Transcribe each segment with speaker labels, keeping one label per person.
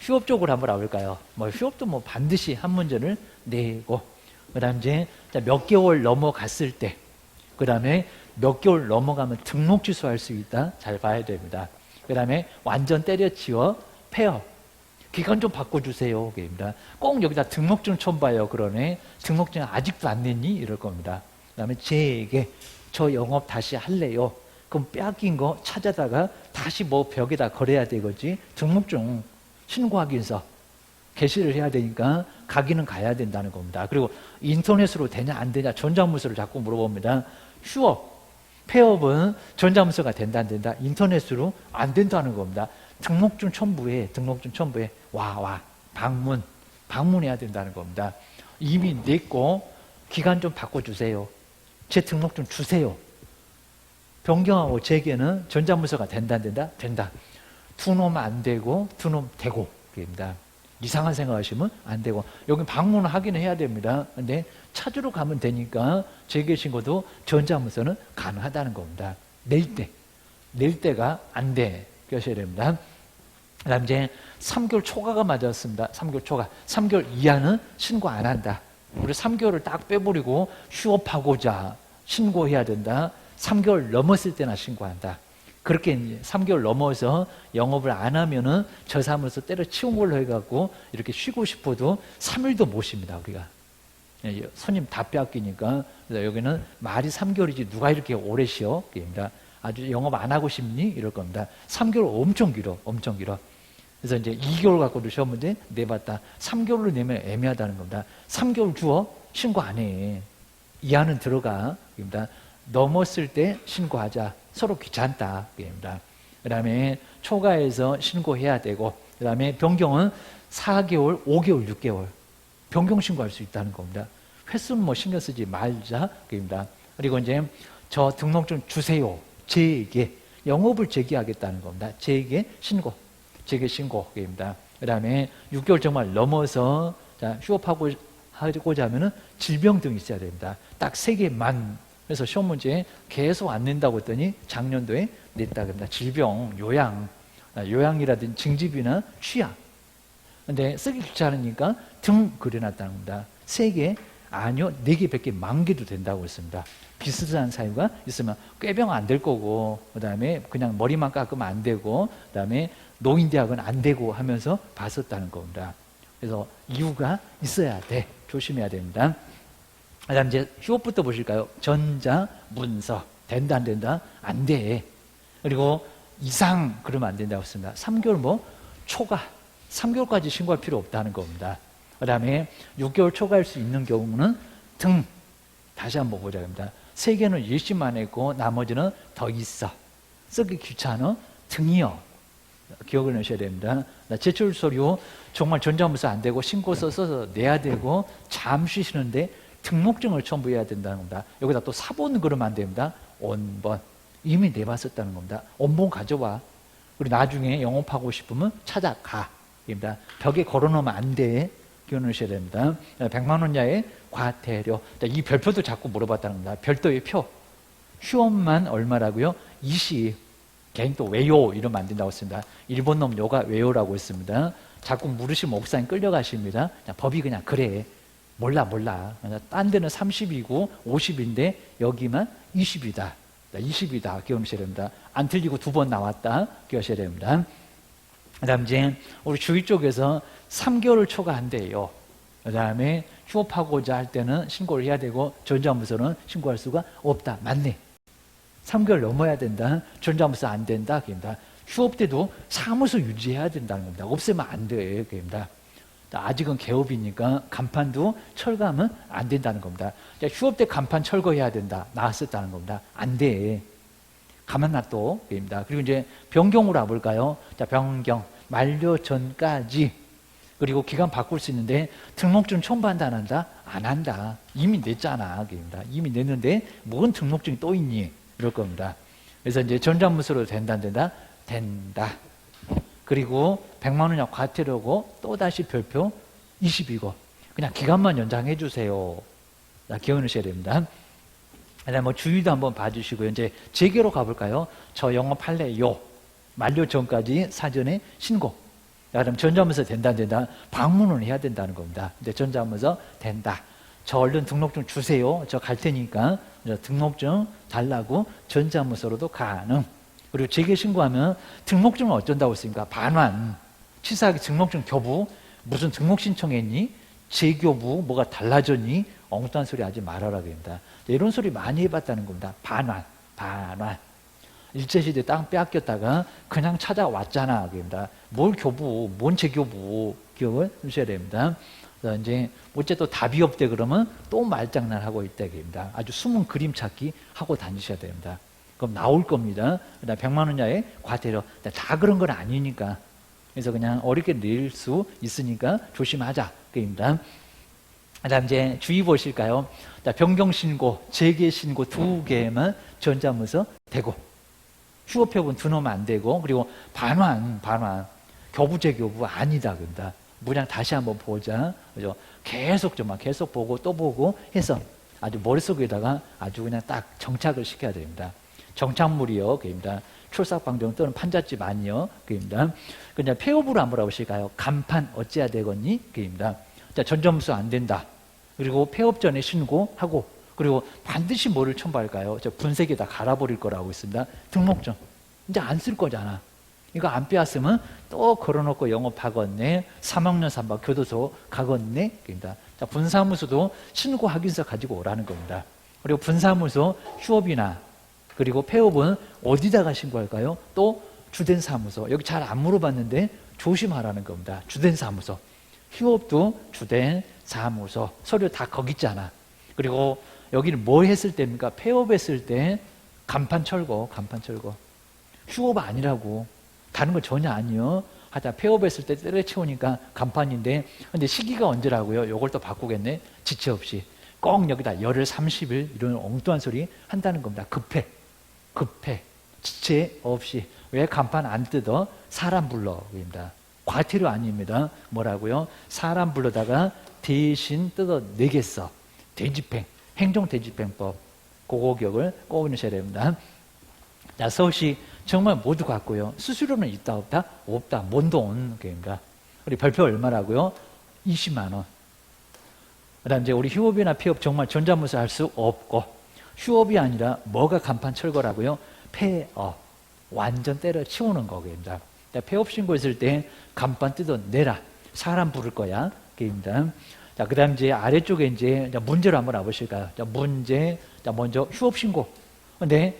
Speaker 1: 휴업 쪽으로 한번 와볼까요? 뭐 휴업도 뭐 반드시 한 문제를 내고, 그 다음 이제 몇 개월 넘어갔을 때, 그 다음에 몇 개월 넘어가면 등록 취소할 수 있다. 잘 봐야 됩니다. 그 다음에 완전 때려치워 폐업. 기간 좀 바꿔주세요. 그입니다. 꼭 여기다 등록증 첨부해요. 그러네. 등록증 아직도 안 냈니? 이럴 겁니다. 그 다음에 제게 저 영업 다시 할래요. 그럼 뺏긴 거 찾아다가 다시 뭐 벽에다 걸어야 되겠지. 등록증 신고하기위해서 게시를 해야 되니까 가기는 가야 된다는 겁니다. 그리고 인터넷으로 되냐 안 되냐 전자문서를 자꾸 물어봅니다. 휴업, 폐업은 전자문서가 된다 안 된다? 인터넷으로 안 된다는 겁니다. 등록증 첨부해. 방문해야 된다는 겁니다. 이미 냈고 기간 좀 바꿔주세요. 제 등록증 주세요. 변경하고 재개는 전자문서가 된다 안 된다? 된다. 두 놈 안 되고 두 놈 되고. 그입니다. 이상한 생각하시면 안 되고, 여기 방문을 하긴 해야 됩니다. 근데 찾으러 가면 되니까 재개 신고도 전자문서는 가능하다는 겁니다. 낼 때가 안 돼. 그러셔야 됩니다. 그 다음 이제 3개월 초과가 맞았습니다. 3개월 초과. 3개월 이하는 신고 안 한다. 우리 3개월을 딱 빼버리고 휴업하고자 신고해야 된다. 3개월 넘었을 때나 신고한다. 그렇게 이제 3개월 넘어서 영업을 안 하면은 저 사무소 때려치운 걸로 해갖고 이렇게 쉬고 싶어도 3일도 못 쉽니다, 우리가. 손님 다 빼앗기니까. 그래서 여기는 말이 3개월이지 누가 이렇게 오래 쉬어? 입니다. 아주 영업 안 하고 싶니? 이럴 겁니다. 3개월 엄청 길어, 엄청 길어. 그래서 이제 2개월 갖고도 시험문제 내봤다. 3개월로 내면 애매하다는 겁니다. 3개월 주어? 신고 안 해. 이하는 들어가. 입니다. 넘었을 때 신고하자. 서로 귀찮다. 입니다. 그 다음에 초과해서 신고해야 되고, 그 다음에 변경은 4개월, 5개월, 6개월. 변경 신고할 수 있다는 겁니다. 횟수는 뭐 신경 쓰지 말자. 입니다. 그리고 이제 저 등록증 주세요. 재개. 영업을 재개하겠다는 겁니다. 재개 신고. 재개 신고입니다. 그 다음에 6개월 정말 넘어서 휴업하고자 하면은 질병 등이 있어야 됩니다. 딱 3개만. 그래서 시험 문제에 계속 안 낸다고 했더니 작년도에 냈다 그럽니다. 질병, 요양이라든지 징집이나 취약. 근데 쓰기 귀찮으니까 등 그려놨다는 겁니다. 3개, 아니요, 4개, 100개, 10,000개도 된다고 했습니다. 비슷한 사유가 있으면 꾀병 안 될 거고, 그 다음에 그냥 머리만 깎으면 안 되고, 그 다음에 노인대학은 안 되고 하면서 봤었다는 겁니다. 그래서 이유가 있어야 돼. 조심해야 됩니다. 그 다음 이제 휴업부터 보실까요? 전자, 문서. 된다, 안 된다? 안 돼. 그리고 이상 그러면 안 된다고 했습니다. 3개월 뭐 초과. 3개월까지 신고할 필요 없다는 겁니다. 그 다음에 6개월 초과할 수 있는 경우는 등. 다시 한번 보자 합니다. 3개는 일시만 했고 나머지는 더 있어. 쓰기 귀찮아. 등이요. 기억을 내셔야 됩니다. 제출 서류 정말 전자문서 안 되고 신고서 써서 내야 되고 잠시 쉬는데 등록증을 첨부해야 된다는 겁니다. 여기다 또 사본 그러면 안 됩니다. 원본. 이미 내봤었다는 겁니다. 원본 가져와. 그리고 나중에 영업하고 싶으면 찾아가. 입니다. 벽에 걸어놓으면 안 돼. 기억하셔야 됩니다. 100만 원 이하의 과태료. 이 별표도 자꾸 물어봤다는 겁니다. 별도의 표. 휴업만 얼마라고요? 20. 개인 또 왜요? 이러면 안 된다고 했습니다. 일본 놈 요가 왜요라고 했습니다. 자꾸 물으시면 목사님 끌려가십니다. 법이 그냥 그래. 몰라. 딴 데는 30이고 50인데 여기만 20이다. 20이다. 기억하셔야 됩니다. 안 틀리고 2번 나왔다. 기억하셔야 됩니다. 그 다음 이제 우리 주의 쪽에서 3개월을 초과한대요. 그 다음에 휴업하고자 할 때는 신고를 해야 되고 전자문서는 신고할 수가 없다. 맞네. 3개월 넘어야 된다. 전자문서 안 된다. 그입니다. 휴업 때도 사무소 유지해야 된다는 겁니다. 없애면 안 돼. 그입니다. 아직은 개업이니까 간판도 철거하면 안 된다는 겁니다. 휴업 때 간판 철거해야 된다. 나왔었다는 겁니다. 안 돼. 가만 놔둬. 그입니다. 그리고 이제 변경으로 와볼까요? 자, 변경. 만료 전까지. 그리고 기간 바꿀 수 있는데 등록증 첨부한다 안 한다? 안 한다. 이미 냈잖아. 그입니다. 이미 냈는데 뭔 등록증이 또 있니? 이럴 겁니다. 그래서 이제 전자문서로 된다 안 된다? 된다. 그리고 100만 원 이하 과태료고 또다시 별표 20이고 그냥 기간만 연장해 주세요. 기억하셔야 됩니다. 그다음 뭐 주의도 한번 봐주시고요. 이제 재개로 가볼까요? 저 영업할래요. 만료 전까지 사전에 신고. 그럼 전자문서 된다 안 된다? 방문은 해야 된다는 겁니다. 근데 전자문서 된다. 저 얼른 등록증 주세요. 저 갈 테니까 등록증 달라고 전자문서로도 가능. 그리고 재개 신고하면 등록증은 어쩐다고 했습니까? 반환. 치사하게 등록증 교부 무슨 등록 신청했니? 재교부 뭐가 달라졌니? 엉뚱한 소리 하지 말아라 그럽니다. 이런 소리 많이 해봤다는 겁니다. 반환. 일제시대 땅 빼앗겼다가 그냥 찾아왔잖아 그럽니다. 뭘 교부, 뭔 재교부 기억을 주셔야 됩니다. 그래서 이제 어째 또 답이 없대 그러면 또 말장난 하고 있다 그럽니다. 아주 숨은 그림 찾기 하고 다니셔야 됩니다. 그럼 나올 겁니다. 그다음 100만 원 이하의 과태료 다 그런 건 아니니까. 그래서 그냥 어렵게 낼 수 있으니까 조심하자 그럽니다. 그다음 이제 주의 보실까요? 변경신고, 재개신고 두 개만 전자문서 되고 휴업협은 두 놈 안 되고 그리고 반환 교부재교부 아니다 그럽니다. 문양 다시 한번 보자. 그죠? 계속 보고 또 보고 해서 아주 머릿속에다가 아주 그냥 딱 정착을 시켜야 됩니다. 정착물이요 그럽니다. 출삭방정 또는 판잣집 아니요 그럽니다. 그냥 폐업으로 한번 알아보실까요? 간판 어찌해야 되겠니? 그럽니다. 자, 전자문서 안 된다. 그리고 폐업 전에 신고하고 그리고 반드시 뭐를 첨부할까요? 저 분쇄기에다 갈아버릴 거라고 있습니다. 등록증. 이제 안 쓸 거잖아. 이거 안 빼앗으면 또 걸어놓고 영업하겠네. 3학년 3반 교도소 가겠네. 그럽니다. 자, 분사무소도 신고 확인서 가지고 오라는 겁니다. 그리고 분사무소 휴업이나 그리고 폐업은 어디다가 신고할까요? 또 주된 사무소. 여기 잘 안 물어봤는데 조심하라는 겁니다. 주된 사무소. 휴업도 주된 사무소. 서류 다 거기 있잖아. 그리고 여기는 뭐 했을 때입니까? 폐업했을 때 간판 철거. 휴업 아니라고. 다른 거 전혀 아니요. 하다 폐업했을 때 때려치우니까 간판인데 근데 시기가 언제라고요? 요걸 또 바꾸겠네. 지체 없이. 꼭 여기다 열흘 30일 이런 엉뚱한 소리 한다는 겁니다. 급해. 지체 없이. 왜 간판 안 뜯어? 사람 불러. 입니다. 과태료 아닙니다. 뭐라고요? 사람 불러다가 대신 뜯어내겠어. 대집행. 행정대집행법. 그거 기억을 꼭 넣으셔야 됩니다. 자, 서울시 정말 모두 같고요. 수수료는 있다 없다? 없다. 뭔 돈? 그러니까 우리 별표 얼마라고요? 20만 원. 그다음 이제 우리 휴업이나 폐업 정말 전자문서 할 수 없고 휴업이 아니라 뭐가 간판 철거라고요? 폐업. 완전 때려치우는 거입니다. 폐업 신고했을 때 간판 뜯어내라. 사람 부를 거야. 그입니다. 자, 그다음 이제 아래쪽에 이제 문제로 한번 와보실까요? 자, 문제. 자, 먼저 휴업 신고. 근데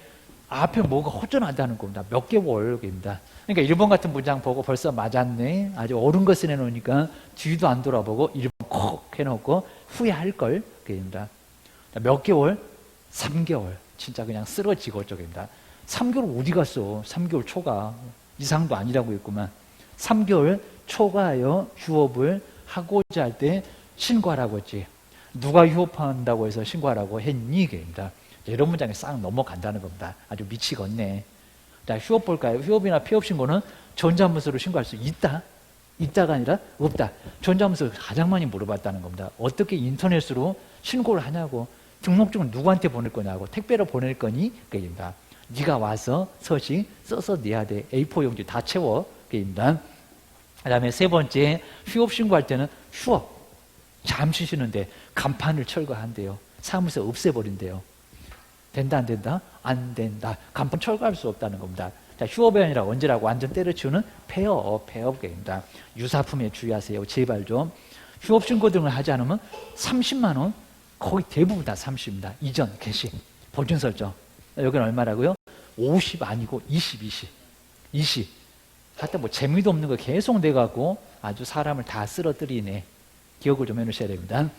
Speaker 1: 앞에 뭐가 허전하다는 겁니다. 몇 개월입니다. 그러니까 1번 같은 문장 보고 벌써 맞았네. 아주 옳은 거 써내놓으니까 뒤도 안 돌아보고 1번 콕 해놓고 후회할 걸. 그입니다. 몇 개월? 3개월. 진짜 그냥 쓰러지고 쪽입니다. 3개월 어디 갔어? 3개월 초과. 이상도 아니라고 했구만. 3개월 초과하여 휴업을 하고자 할 때 신고하라고 했지. 누가 휴업한다고 해서 신고하라고 했니? 그입니다. 이런 문장에 싹 넘어간다는 겁니다. 아주 미치겠네. 자, 휴업 볼까요? 휴업이나 폐업 신고는 전자문서로 신고할 수 있다? 있다가 아니라 없다. 전자문서 가장 많이 물어봤다는 겁니다. 어떻게 인터넷으로 신고를 하냐고. 등록증은 누구한테 보낼 거냐고. 택배로 보낼 거니? 그입니다. 네가 와서 서식 써서 내야 돼. A4 용지 다 채워. 그입니다. 그 다음에 세 번째, 휴업 신고할 때는 휴업. 잠시 쉬는데 간판을 철거한대요. 사무소 없애버린대요. 된다 안 된다? 안 된다. 간판 철거할 수 없다는 겁니다. 자, 휴업이 아니라 언제라고? 완전 때려치우는 폐업입니다. 유사품에 주의하세요. 제발 좀. 휴업 신고 등을 하지 않으면 30만 원, 거의 대부분 다 30입니다. 이전 개시 보증 설정. 여기는 얼마라고요? 50 아니고 20. 하여튼 뭐 재미도 없는 거 계속 내갖고 아주 사람을 다 쓰러뜨리네. 기억을 좀 해놓으셔야 됩니다.